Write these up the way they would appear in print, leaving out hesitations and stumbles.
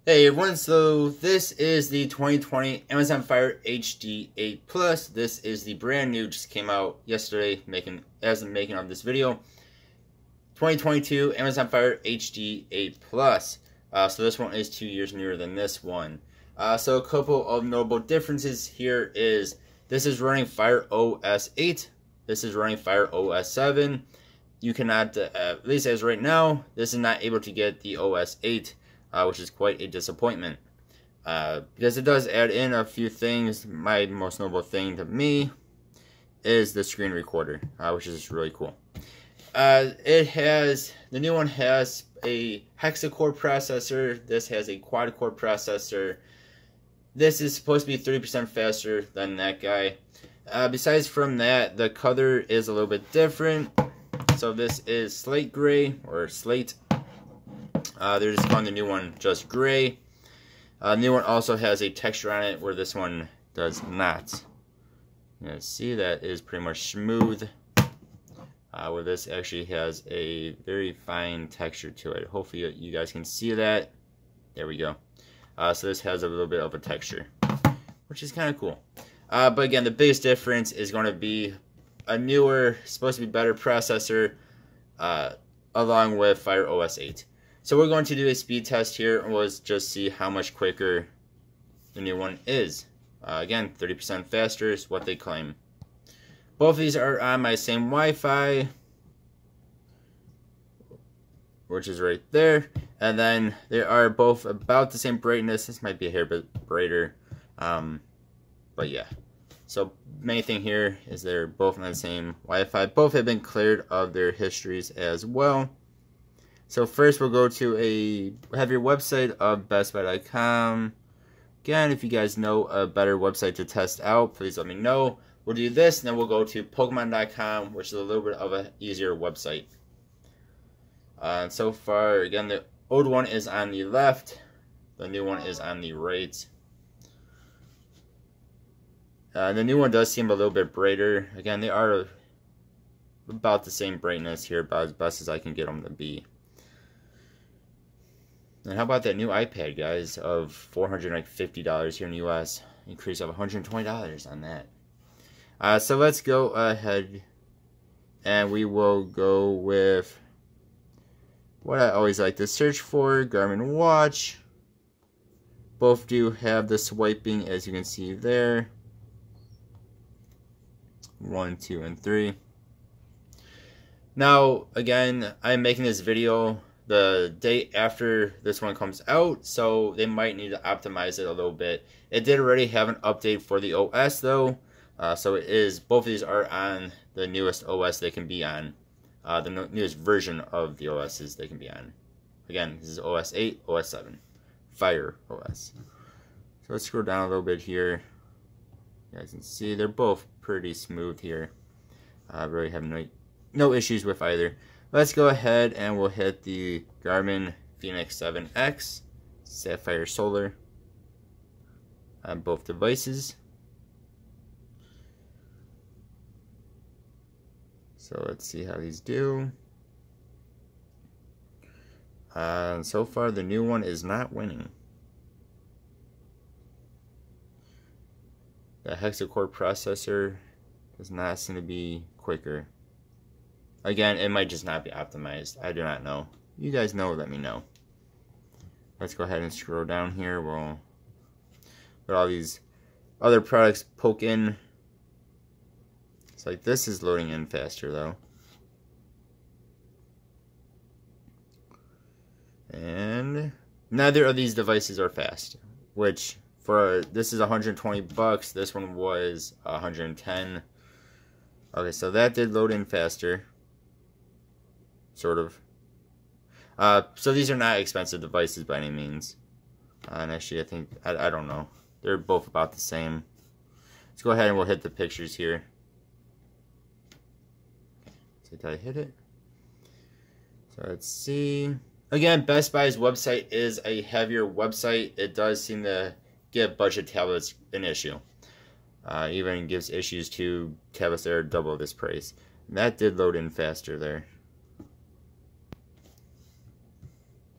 Hey everyone, so this is the 2020 Amazon Fire HD8 Plus. This is the brand new, just came out yesterday, as I'm making of this video. 2022 Amazon Fire HD8 Plus. So this one is 2 years newer than this one. So a couple of notable differences here is this is running Fire OS 8. This is running Fire OS 7. You cannot, at least as right now, this is not able to get the OS 8. Which is quite a disappointment. Because it does add in a few things. My most notable thing to me is the screen recorder, which is really cool. The new one has a hexa-core processor. This has a quad-core processor. This is supposed to be 30% faster than that guy. Besides from that, the color is a little bit different. So this is slate gray, or slate. They're just calling the new one just gray. The new one also has a texture on it where this one does not. You see that is pretty much smooth. Where this actually has a very fine texture to it. Hopefully you guys can see that. There we go. So this has a little bit of a texture, which is kind of cool. But again, the biggest difference is going to be a newer, supposed to be better processor, along with Fire OS 8. So we're going to do a speed test here, and we'll just see how much quicker the new one is. Again, 30% faster is what they claim. Both of these are on my same Wi-Fi, which is right there. And then they are both about the same brightness. This might be a hair bit brighter. But yeah. So main thing here is they're both on the same Wi-Fi. Both have been cleared of their histories as well. So first we'll go to have your website of bestbuy.com. Again, if you guys know a better website to test out, please let me know. We'll do this, and then we'll go to Pokemon.com, which is a little bit of an easier website. So far, again, the old one is on the left. The new one is on the right. The new one does seem a little bit brighter. Again, they are about the same brightness here, about as best as I can get them to be. And how about that new iPad, guys, of $450 here in the US? Increase of $120 on that. So let's go ahead and we will go with what I always like to search for, Garmin watch. Both do have the swiping, as you can see there. 1, 2, and 3. Now, again, I'm making this video the day after this one comes out, so they might need to optimize it a little bit. It did already have an update for the OS though, so both of these are on the newest OS they can be on, the newest version of the OSs they can be on. Again, this is OS 8, OS 7, Fire OS. So let's scroll down a little bit here. You guys can see they're both pretty smooth here. Really have no issues with either. Let's go ahead and we'll hit the Garmin Fenix 7X Sapphire Solar on both devices. So let's see how these do. So far the new one is not winning. The hexa-core processor does not seem to be quicker. Again, it might just not be optimized. I do not know. You guys know, let me know. Let's go ahead and scroll down here. We'll let all these other products poke in. It's like this is loading in faster though. And neither of these devices are fast, which this is 120 bucks. This one was 110. Okay, so that did load in faster. Sort of. So these are not expensive devices by any means. And actually, I think, I don't know. They're both about the same. Let's go ahead and we'll hit the pictures here. So did I hit it? So let's see. Again, Best Buy's website is a heavier website. It does seem to give budget tablets an issue. Even gives issues to tablets that are double this price. And that did load in faster there.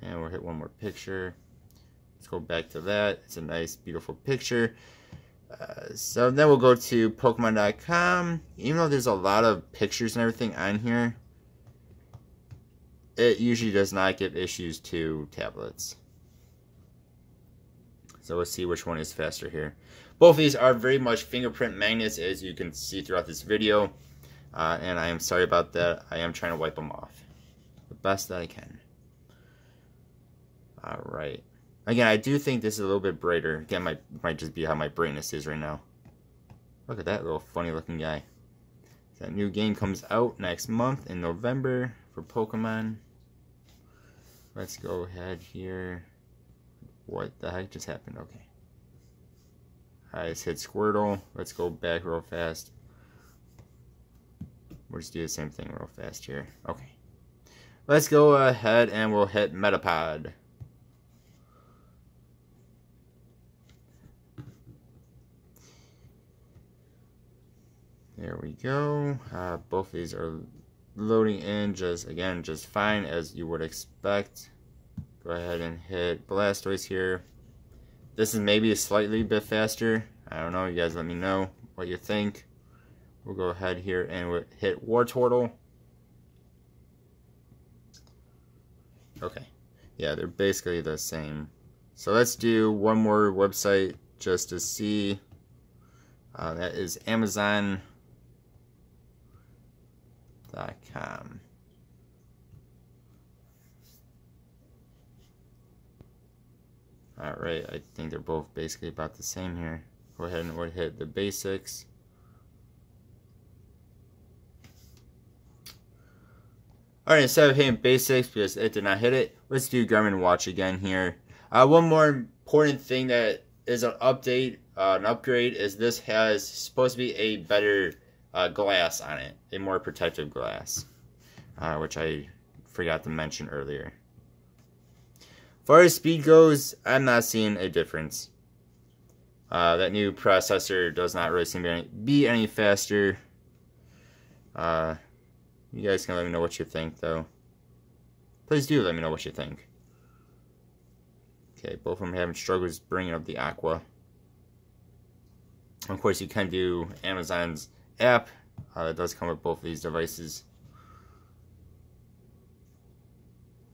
And we'll hit one more picture. Let's go back to that. It's a nice, beautiful picture. So then we'll go to Pokemon.com. Even though there's a lot of pictures and everything on here, it usually does not give issues to tablets. So let's see which one is faster here. Both of these are very much fingerprint magnets, as you can see throughout this video. And I am sorry about that. I am trying to wipe them off the best that I can. Alright. Again, I do think this is a little bit brighter. Again, might just be how my brightness is right now. Look at that little funny looking guy. That new game comes out next month in November for Pokemon. Let's go ahead here. What the heck just happened? Okay. I just hit Squirtle. Let's go back real fast. We'll just do the same thing real fast here. Okay. Let's go ahead and we'll hit Metapod. There we go. Both of these are loading in just fine, as you would expect. Go ahead and hit Blastoise here. This is maybe a slightly bit faster. I don't know. You guys let me know what you think. We'll go ahead here and we'll hit Wartortle. Okay. Yeah, they're basically the same. So let's do one more website just to see. That is Amazon.com. Alright, I think they're both basically about the same here. Go ahead and we'll hit the basics. Alright, instead of hitting basics because it did not hit it, let's do Garmin Watch again here. One more important thing that is an update, an upgrade, is this has supposed to be a better glass on it, a more protective glass, which I forgot to mention earlier. As far as speed goes, I'm not seeing a difference. That new processor does not really seem to be any faster. You guys can let me know what you think, though. Please do let me know what you think. Okay, both of them are having struggles bringing up the Aqua. Of course, you can do Amazon's app. That does come with both of these devices.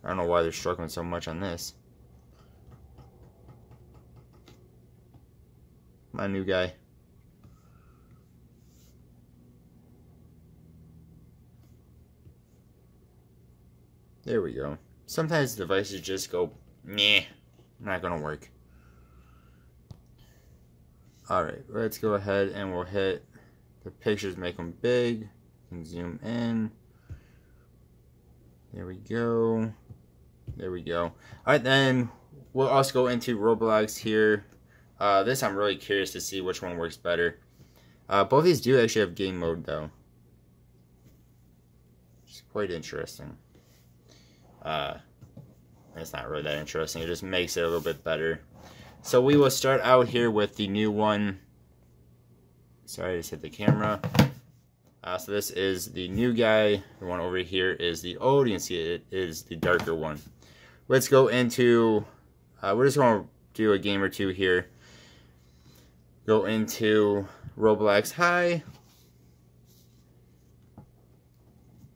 I don't know why they're struggling so much on this. My new guy. There we go. Sometimes devices just go, nah, not gonna work. Alright, let's go ahead and we'll hit the pictures, make them big. You can zoom in. There we go. There we go. Alright, then we'll also go into Roblox here. This I'm really curious to see which one works better. Both of these do actually have game mode, though. It's quite interesting. It's not really that interesting. It just makes it a little bit better. So we will start out here with the new one. Sorry, I just hit the camera. So this is the new guy. The one over here is the old. You can see it is the darker one. Let's go into... we're just going to do a game or two here. Go into Roblox High.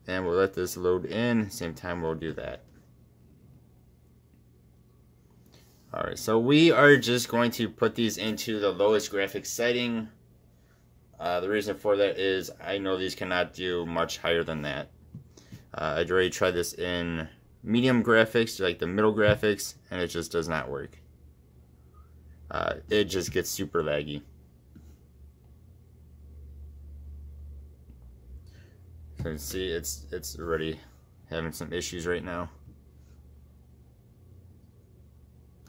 And we'll let this load in. Same time we'll do that. Alright, so we are just going to put these into the lowest graphics setting. The reason for that is I know these cannot do much higher than that. I'd already tried this in medium graphics, like the middle graphics, and it just does not work. It just gets super laggy. So you can see it's already having some issues right now.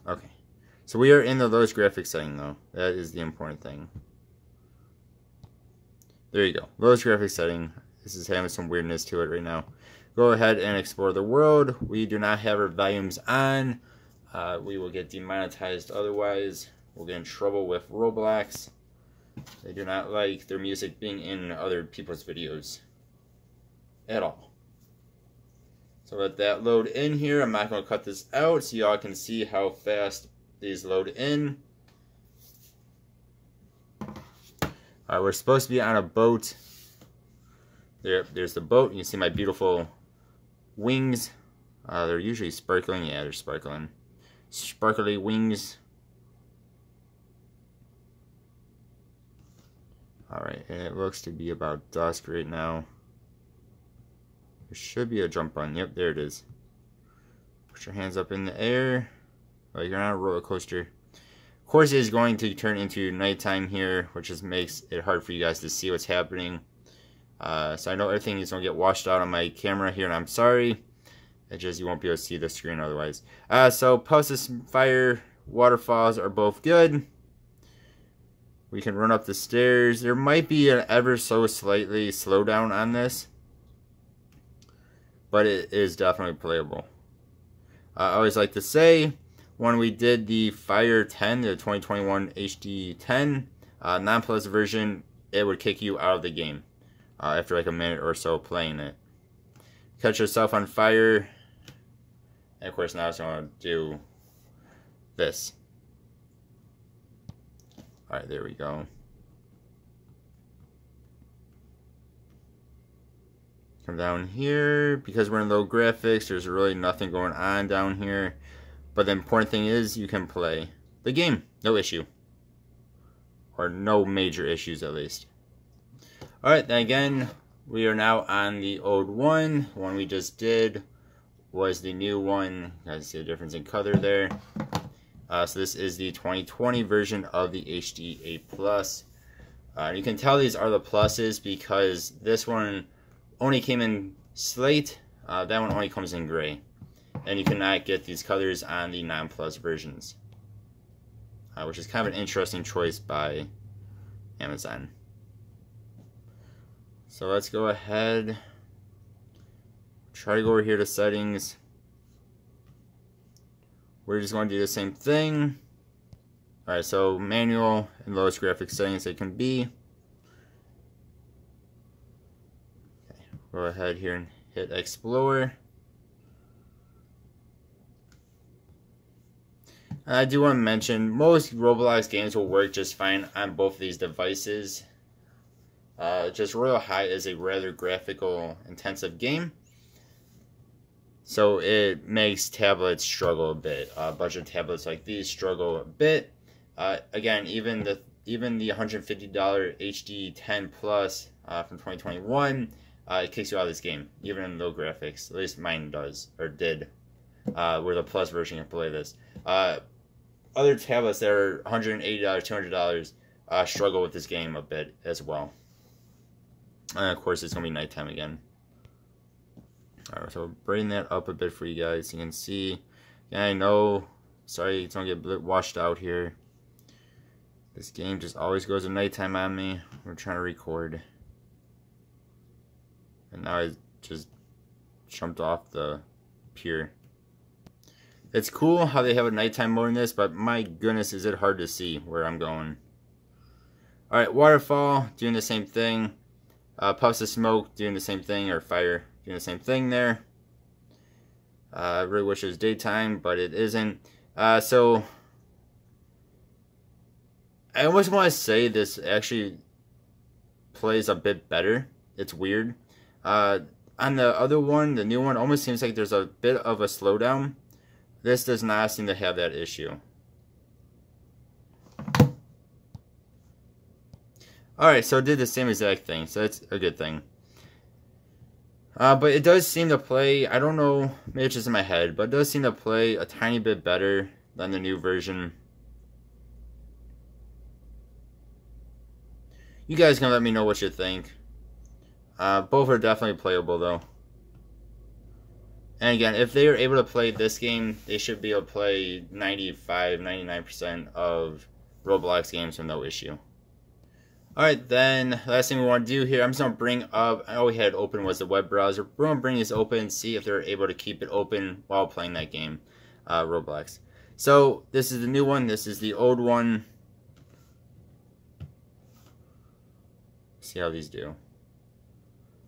Okay, so we are in the lowest graphics setting though. That is the important thing. There you go, lowest graphics setting. This is having some weirdness to it right now. Go ahead and explore the world. We do not have our volumes on. We will get demonetized otherwise. We'll get in trouble with Roblox. They do not like their music being in other people's videos at all. So let that load in here. I'm not going to cut this out so y'all can see how fast these load in. We're supposed to be on a boat. There's the boat. You can see my beautiful wings. They're usually sparkling. Yeah, they're sparkling. Sparkly wings. Alright, and it looks to be about dusk right now. There should be a jump button. Yep, there it is. Put your hands up in the air. Like you're on a roller coaster. Of course, it is going to turn into nighttime here, which just makes it hard for you guys to see what's happening. So I know everything is going to get washed out on my camera here, and I'm sorry. It just, you won't be able to see the screen otherwise. So Pulses, Fire, Waterfalls are both good. We can run up the stairs. There might be an ever so slightly slowdown on this, but it is definitely playable. I always like to say, when we did the Fire 10, the 2021 HD8 non-plus version, it would kick you out of the game after like a minute or so playing it. Catch yourself on fire, and of course now it's going to do this. Alright, there we go. Come down here. Because we're in low graphics, there's really nothing going on down here. But the important thing is you can play the game. No issue. Or no major issues at least. Alright, then again, we are now on the old one. The one we just did was the new one. You guys see the difference in color there. So this is the 2020 version of the HD8 Plus. You can tell these are the pluses because this one only came in slate. That one only comes in gray. And you cannot get these colors on the non-plus versions. Which is kind of an interesting choice by Amazon. So let's go ahead. Try to go over here to settings. We're just going to do the same thing. Alright, so manual and lowest graphics settings it can be. Okay, go ahead here and hit explore. And I do want to mention, most Roblox games will work just fine on both of these devices. Just Royal High is a rather graphical intensive game. So it makes tablets struggle a bit. Budget tablets like these struggle a bit. Again, even the $150 HD10 Plus from 2021, it kicks you out of this game, even in low graphics. At least mine does, or did, where the Plus version can play this. Other tablets that are $180, $200 struggle with this game a bit as well. And of course, it's going to be nighttime again. Alright, so bring that up a bit for you guys. You can see, yeah, I know, sorry, it's going to get a bit washed out here. This game just always goes to nighttime on me. We're trying to record. And now I just jumped off the pier. It's cool how they have a nighttime mode in this, but my goodness, is it hard to see where I'm going. Alright, waterfall, doing the same thing. Puffs of smoke, doing the same thing, or fire. Doing the same thing there. I really wish it was daytime, but it isn't. So I almost want to say this actually plays a bit better. It's weird. On the other one, the new one, almost seems like there's a bit of a slowdown. This does not seem to have that issue. Alright, so it did the same exact thing, so that's a good thing. But it does seem to play, I don't know, maybe it's just in my head, but it does seem to play a tiny bit better than the new version. You guys can let me know what you think. Both are definitely playable though. And again, if they are able to play this game, they should be able to play 95-99% of Roblox games with no issue. Alright, then, last thing we want to do here, I'm just going to bring up, all we had open was the web browser. We're going to bring this open, see if they're able to keep it open while playing that game, Roblox. So, this is the new one, this is the old one. See how these do.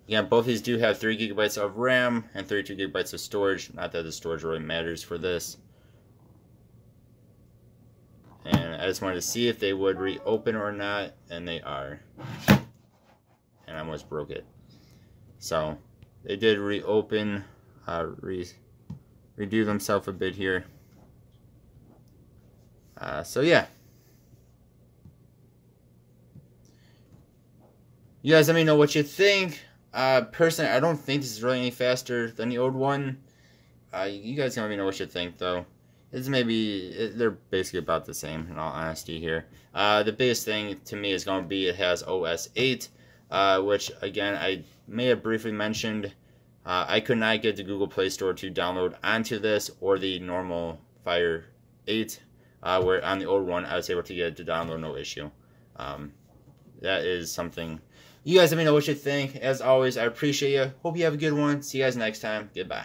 Again, both these do have 3 GB of RAM and 32 GB of storage. Not that the storage really matters for this. And I just wanted to see if they would reopen or not, and they are. And I almost broke it. So they did reopen, redo themselves a bit here. So yeah. You guys let me know what you think. Personally, I don't think this is really any faster than the old one. You guys can let me know what you think, though. They're basically about the same, in all honesty here. The biggest thing to me is going to be it has OS 8, which, again, I may have briefly mentioned. I could not get the Google Play Store to download onto this or the normal Fire 8, where on the old one I was able to get it to download, no issue. That is something. You guys let me know what you think. As always, I appreciate you. Hope you have a good one. See you guys next time. Goodbye.